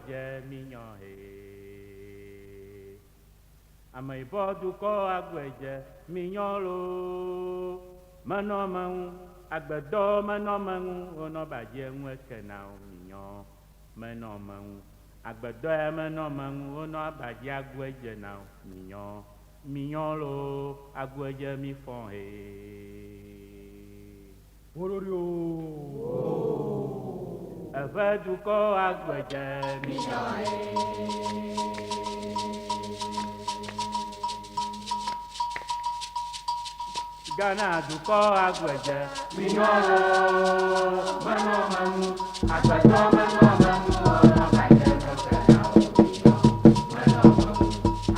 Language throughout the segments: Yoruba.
agbẹ̀jẹ̀ mi yàn he. Àmọ́ ìbọ́dúkọ́ agbẹ̀jẹ̀ mi yàn lo. Mẹ́nọ́mẹ́nu agbẹ̀dọ́ mẹ́nọ́mẹ́nu ọ̀nà bàjẹ́ ń wẹ̀kẹ̀ náà mi yàn. Mẹ́nọ́mẹ́nu agbẹ̀dọ́ ẹ mẹ́nọ́mẹ́nu ọ̀nà bàjẹ́ agbẹ̀jẹ̀ náà mi yàn. Mi yàn lo agbẹ̀jẹ̀ mi fọ́n he. Olórí o. Ẹ̀fẹ́ dúkọ́ agbẹ̀jẹ̀ mi yàn he. Ghana dúkọ́ agbẹ̀jẹ̀ mi yàn lo. Mẹ́nọ́mẹ́nu agbẹ̀dọ́ mẹ́nọ́mẹ́nu ọ̀nà bàjẹ́ wẹ̀kẹ̀ náà mi yàn. Mẹ́nọ́mẹ́nu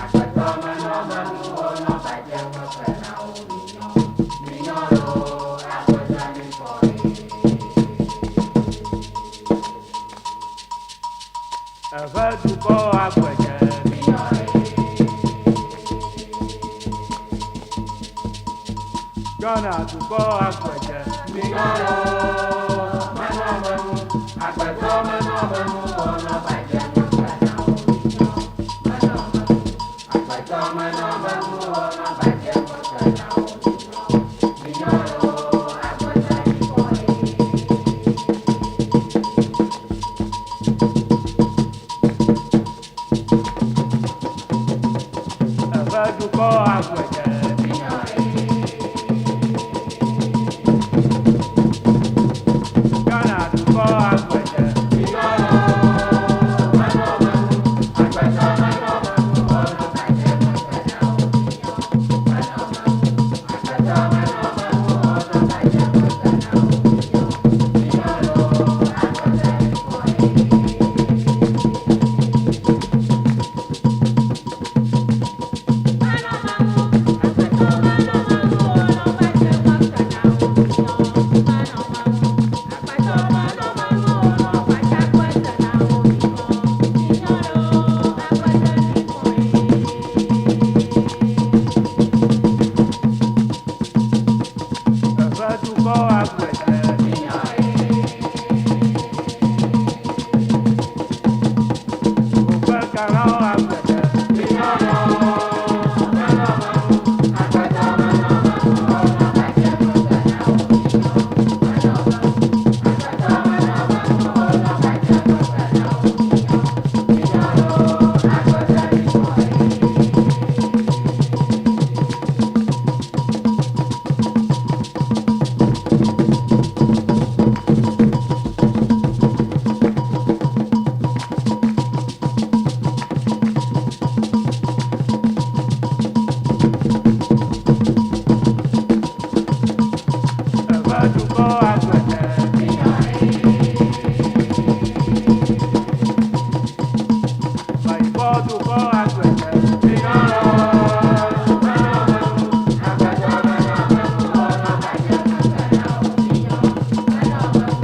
agbẹ̀dọ́ mẹ́nọ́mẹ́nu ọ̀nà bàjẹ́ wẹ̀kẹ̀ náà mi yàn. Mi yàn lo agbẹ̀jẹ̀ mi fọ́n he. Ẹ̀fẹ́ dúkọ́ agbẹ̀jẹ̀ mi yàn he. Ghana dúkọ́ agbẹ̀jẹ̀ mi yàn lo. Mẹ́nọ́mẹ́nu agbẹ̀dọ́ mẹ́nọ́mẹ́nu ọ̀nà bàjẹ́ wẹ̀kẹ̀ náà mi yàn. Mẹ́nọ́mẹ́nu agbẹ̀dọ́ mẹ́nọ́mẹ́nu ọ̀nà bàjẹ́ wẹ̀kẹ̀ náà mi yàn. Mi yàn lo agbẹ̀jẹ̀ mi fọ́n he. Ẹ̀fẹ́ dúkọ́ agbẹ̀jẹ̀ mi yàn he. Ghana dúkọ́ agbẹ̀jẹ̀ mi yàn lo. Mẹ́nọ́mẹ́nu agbẹ̀dọ́ mẹ́nọ́mẹ́nu ọ̀nà bàjẹ́ wẹ̀kẹ̀ náà mi yàn. Mẹ́nọ́mẹ́nu agbẹ̀dọ́ mẹ́nọ́mẹ́nu ọ̀nà bàjẹ́ wẹ̀kẹ̀ náà mi yàn. Mi yàn lo agbẹ̀jẹ̀ mi fọ́n he. Ẹ̀fẹ́ dúkọ́ agbẹ̀jẹ̀ mi yàn he. Ògbẹ́ kàrán agbẹ̀jẹ̀ mi yàn lo. Mẹ́nọ́mẹ́nu agbẹ̀dọ́ mẹ́nọ́mẹ́nu ọ̀nà bàjẹ́ wẹ̀kẹ̀ náà mi yàn. Mẹ́nọ́mẹ́nu agbẹ̀dọ́ mẹ́nọ́mẹ́nu ọ̀nà bàjẹ́ wẹ̀kẹ̀ náà mi yàn. Mi yàn lo agbẹ̀jẹ̀ mi fọ́n he. Ẹ̀fẹ́ dúkọ́ agbẹ̀jẹ̀ mi yàn he. Ìbọ́ dúkọ́ agbẹ̀jẹ̀ mi yàn lo. Mẹ́nọ́mẹ́nu agbẹ̀dọ́ mẹ́nọ́mẹ́nu ọ̀nà bàjẹ́ wẹ̀kẹ̀ náà mi yàn. Mẹ́nọ́mẹ́nu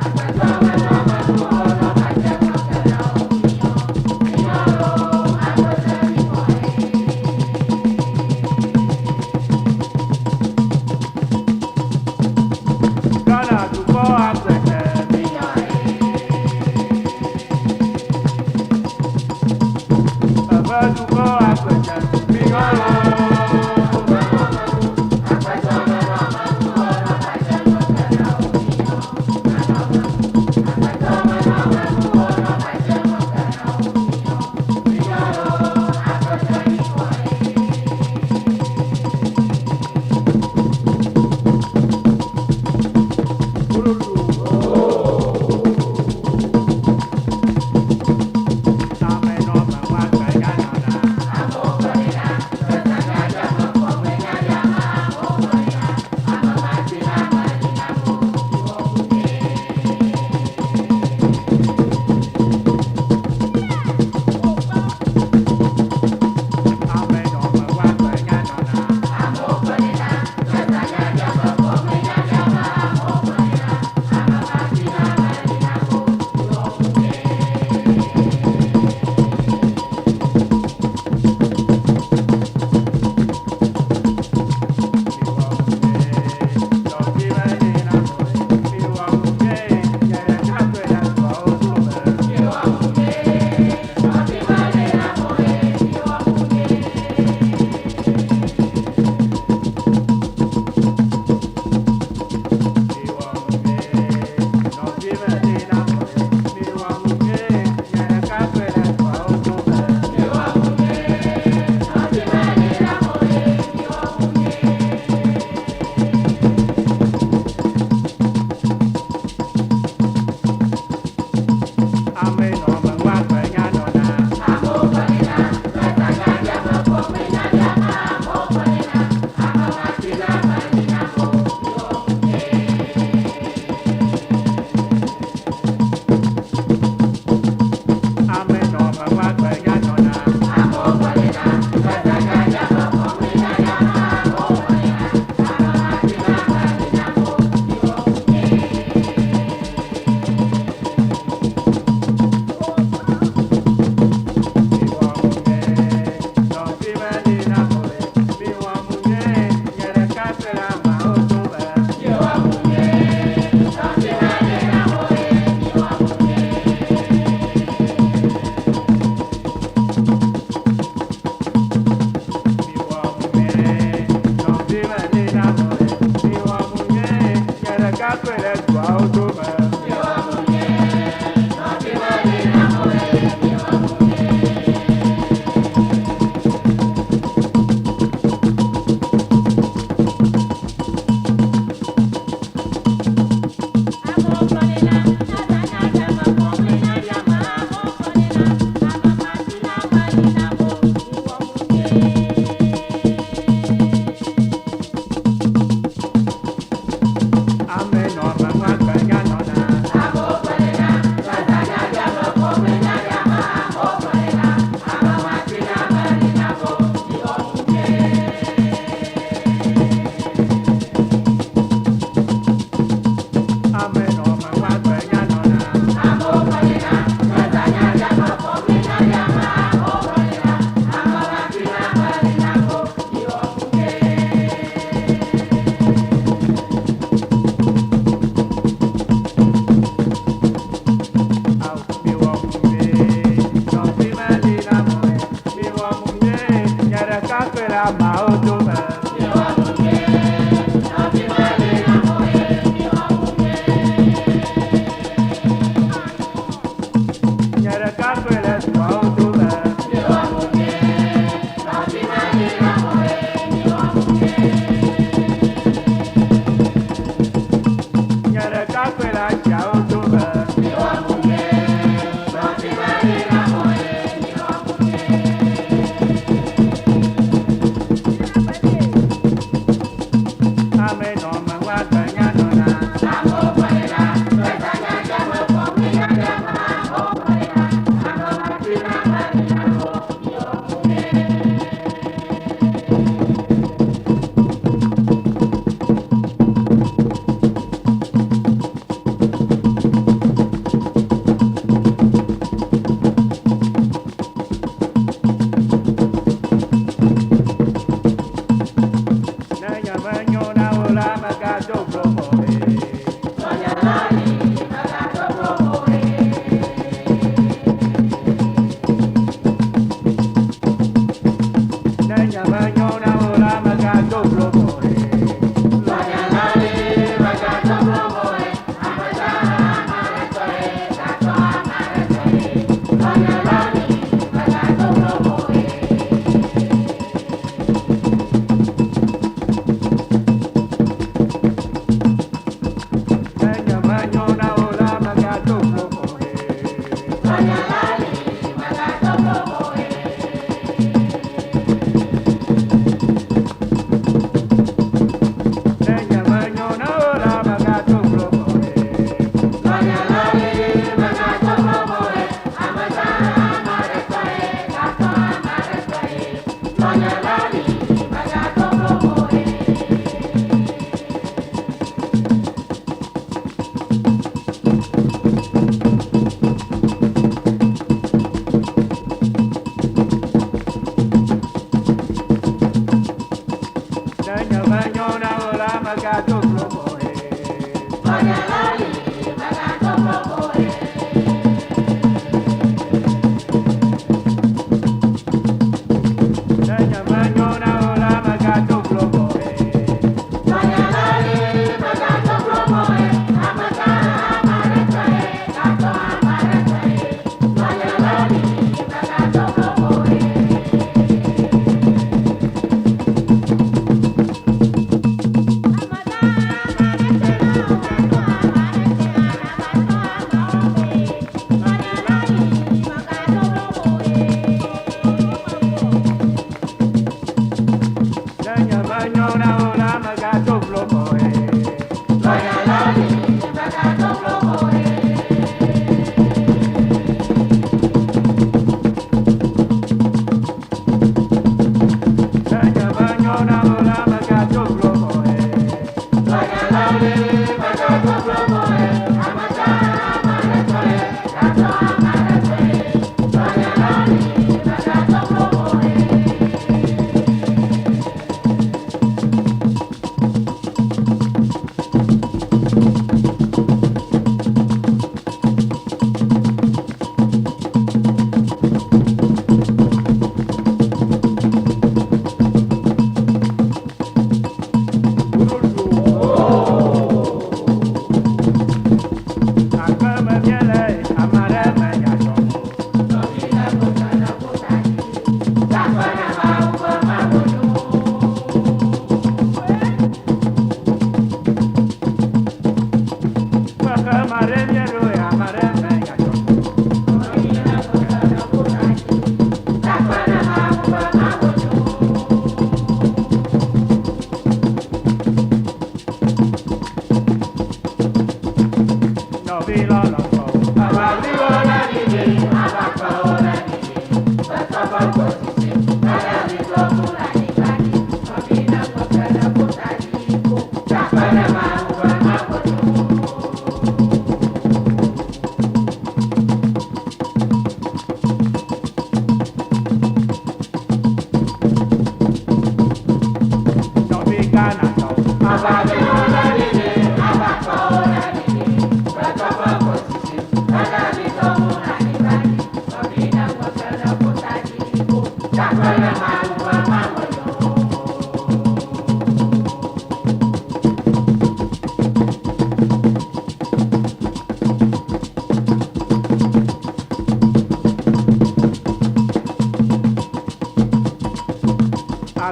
agbẹ̀dọ́ mẹ́nọ́mẹ́nu ọ̀nà bàjẹ́ wẹ̀kẹ̀ náà mi yàn. Mi yàn lo agbẹ̀jẹ̀ mi fọ́n he. Ghana dúkọ́ agbẹ̀jẹ̀ mi yàn he. Ẹ̀fẹ́ dúkọ́ agbẹ̀jẹ̀ mi yàn lo. Mẹ́nọ́mẹ́nu agbẹ̀dọ́ mẹ́nọ́mẹ́nu ọ̀nà bàjẹ́ wẹ̀kẹ̀ náà mi yàn. Mẹ́nọ́mẹ́nu agbẹ̀dọ́ mẹ́nọ́mẹ́nu ọ̀nà bàjẹ́ wẹ̀kẹ̀ náà mi yàn. Mi yàn lo agbẹ̀jẹ̀ mi fọ́n he. Olórí o. Mẹ́nọ́mẹ́nu agbẹ̀jẹ̀ náà.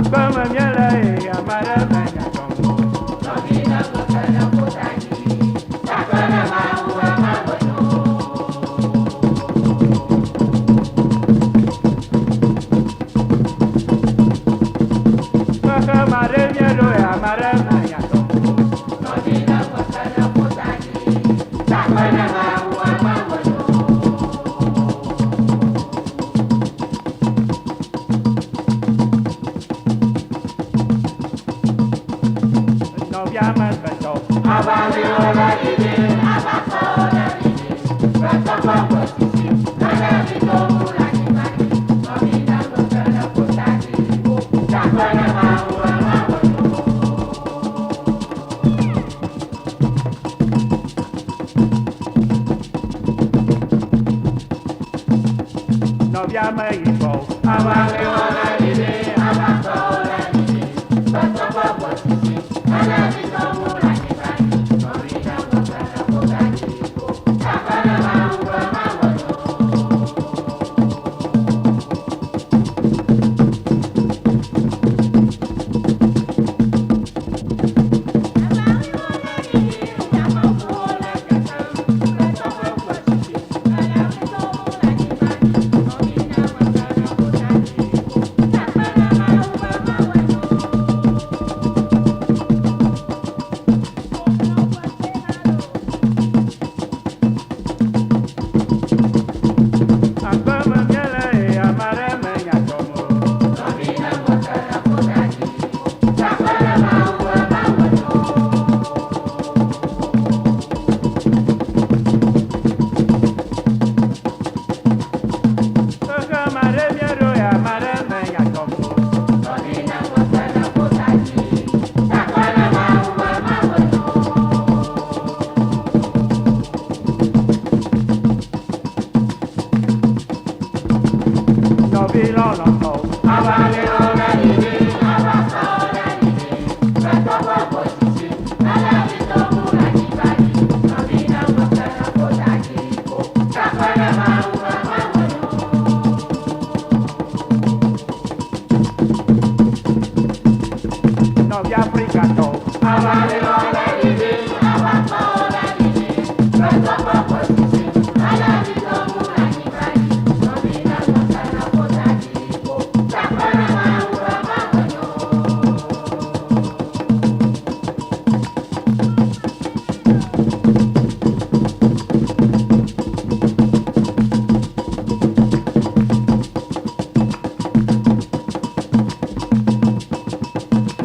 Agbama miele amara menya tongo. Nobina kukana kutani, takana maua magono. Kaka mare mielo amara menya tongo. Nobina kukana kutani, takana maua magono. Novia mas beto. Abali ola ide, abasola ide, bata baba sisi, nana vito mula kimani. Nobina kukana kutani, takana maua magono. Novia me ibo. Abali ola ide, abasola ide, bata baba sisi, nana vito mula kimani. Nobina kukana kutani, takana maua magono. Agbama miele amara menya tongo. Kaka mare mielo amara menya tongo. Novila longo. Novia africato.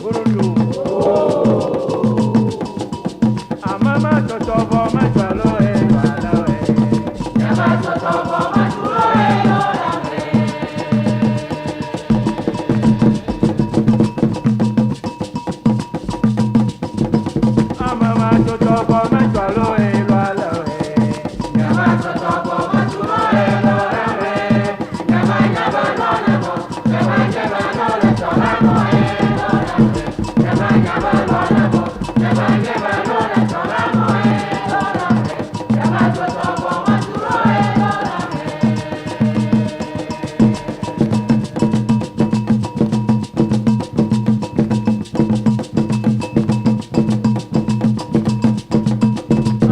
Gurundu. Amama totobo majalo wala Amama totobo majalo wala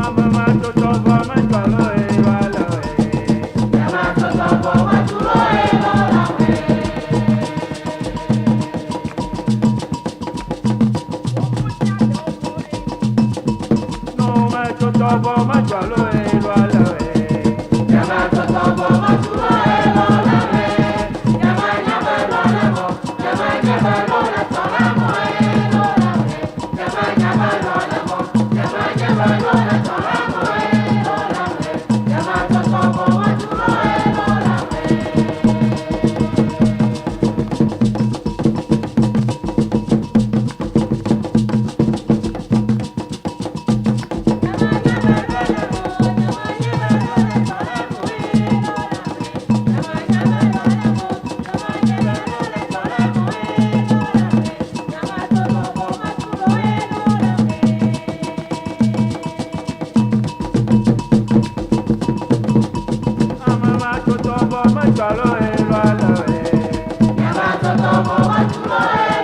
Amama totobo majalo wala No ma totobo majalo wala Amama totobo majalo wala Yamato tomo wachuro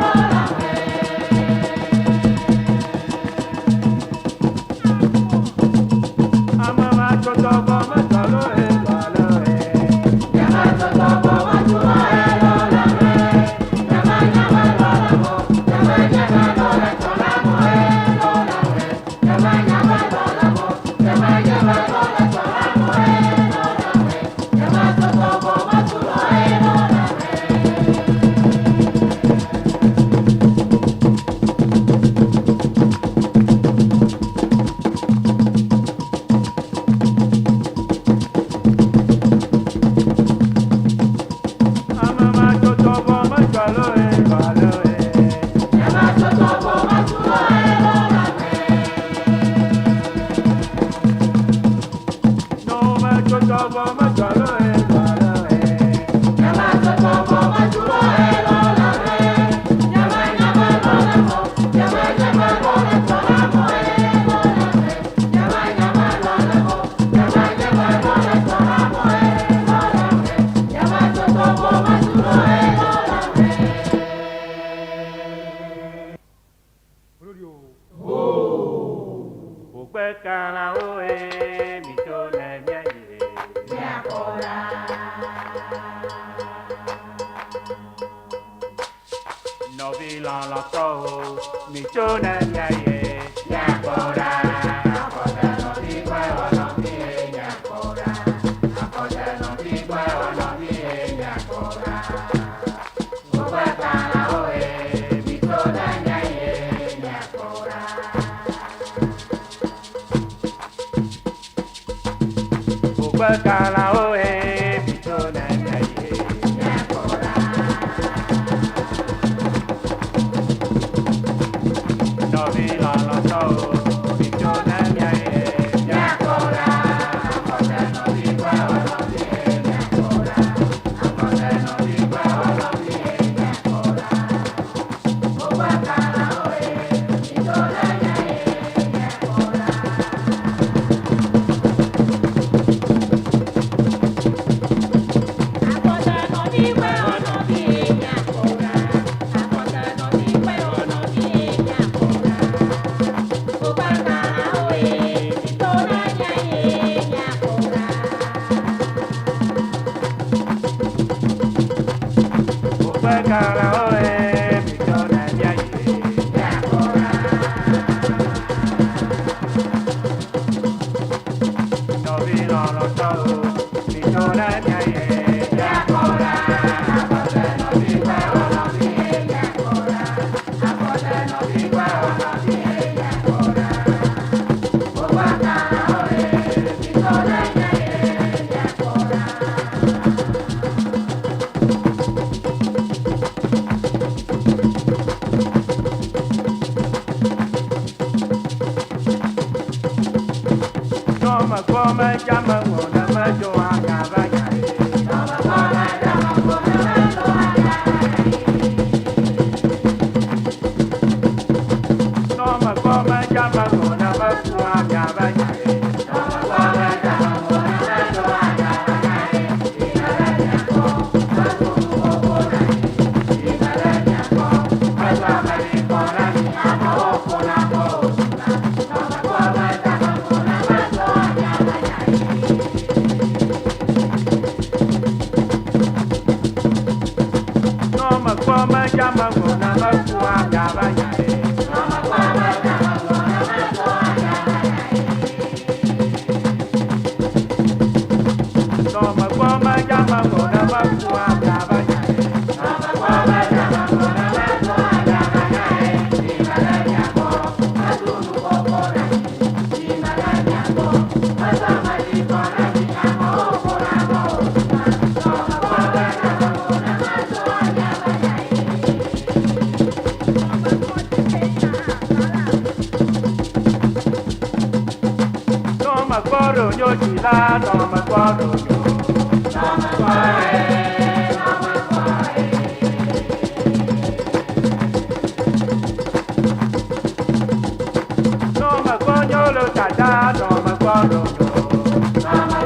Novila la to mi chona ya ye ya kora akote no bi kwa ono bi ya kora akote no bi kwa ono bi ya kora Oba kala oe mi chona ya ye ya kora Oba kala oe mi chona ya ye ya kora Novila la to mi chona ya ye ya kora akote no bi kwa ono bi ya kora akote no bi kwa ono bi ya kora Oba kala oe mi chona ya ye ya kora Oba kala oe mi chona ya ye Novila la to mi chona ya ye No ma come llama una ma yo acaba ya No ma come llama una ma yo acaba ya No ma come llama una ma yo acaba ya No ma come llama una ma yo acaba ya No ma acuerdo yo chila no me acuerdo yo No me acuerdo lo chata no me acuerdo yo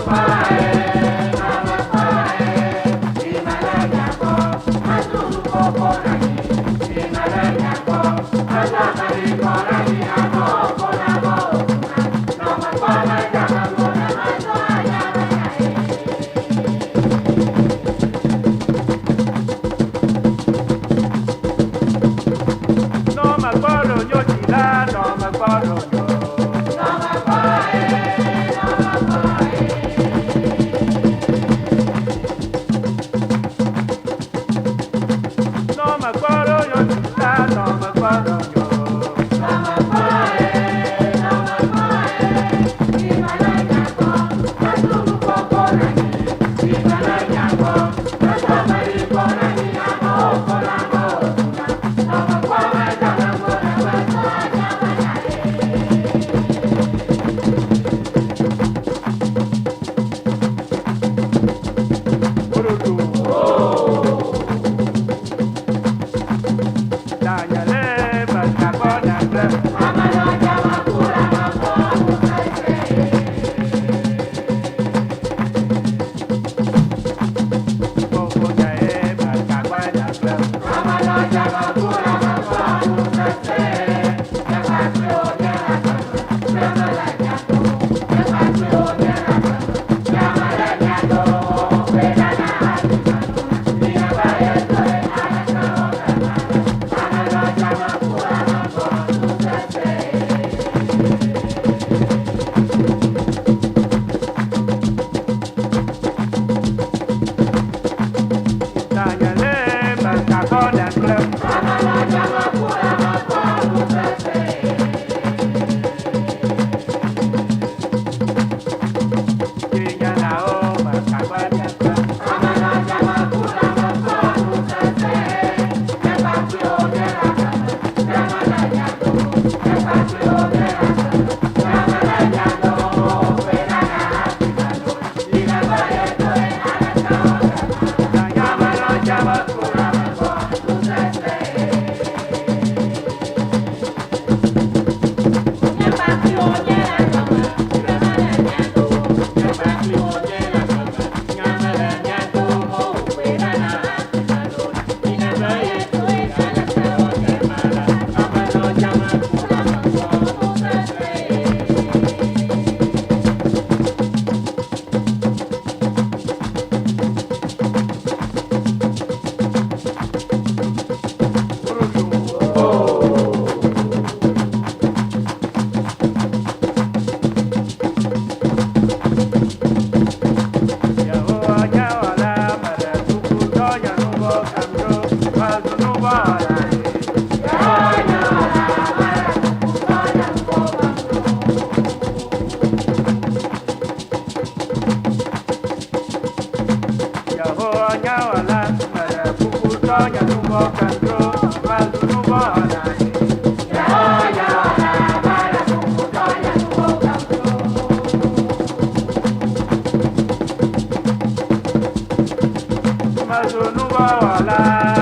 wala mara buku to nya nubo kandro malu nubo ala malu nubo wala